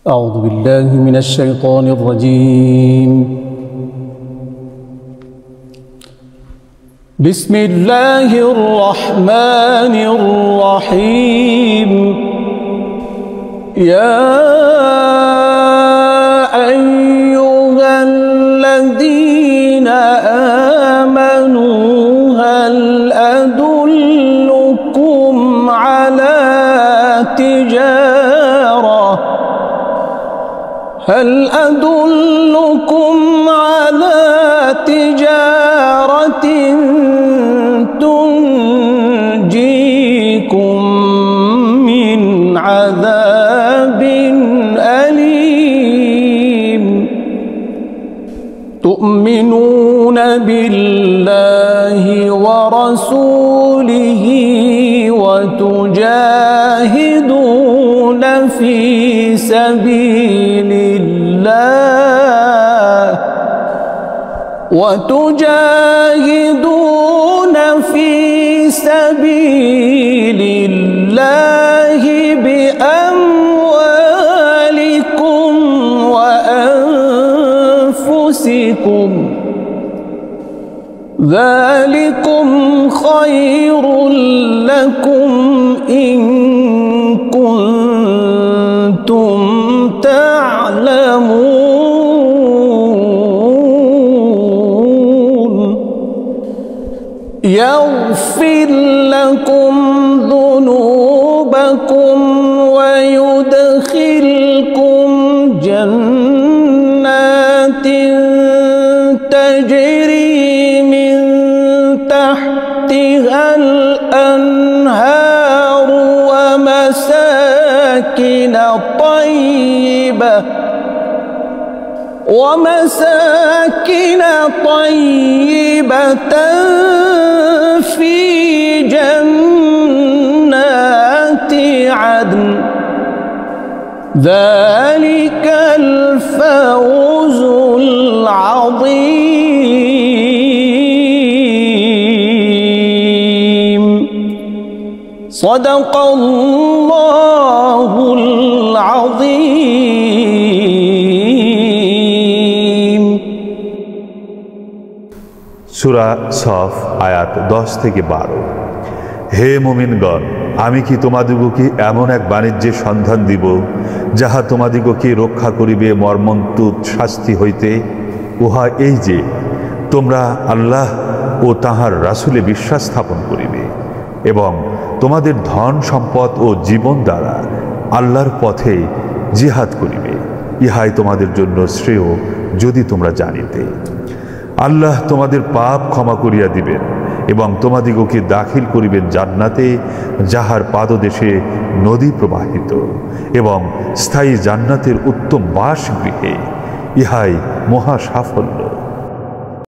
أعوذ بالله من الشيطان الرجيم. بسم الله الرحمن الرحيم. يا أيها الذين آمنوا هل أدلكم على تجارة تنجيكم من عذاب أليم تؤمنون بالله ورسوله وتجاهدون في سبيل الله بأموالكم وأنفسكم ذلكم خير لكم إن كنتم تعلمون. يغفر لكم ذنوبكم ويدخلكم جنات تجري من تحتها الأنهار ومساكن طيبة في جنات عدن ذلك الفوز العظيم. صدق الله العظيم. সূরা সফ আয়াত 10 থেকে 12। হে মুমিনগণ, আমি কি তোমাদিগকে এমন এক বাণিজ্যের সন্ধান দিব যাহা তোমাদিগকে রক্ষা করিবে মর্মন্তুদ শাস্তি হইতে? উহা এই যে তোমরা আল্লাহ ও তাহার রাসূলে বিশ্বাস স্থাপন করিবে এবং তোমাদের ধন সম্পদ ও জীবন দ্বারা আল্লাহর পথে জিহাদ করিবে। ইহাই তোমাদের জন্য শ্রেয় যদি তোমরা জানিতে। আল্লাহ তোমাদের পাপ ক্ষমা করিয়া দিবেন এবং তোমাদিগকে দাখিল করিবেন জান্নাতে, যাহার পাদদেশে নদী প্রবাহিত, এবং স্থায়ী জান্নাতের উত্তম বাসগৃহে। ইহাই মহা সাফল্য।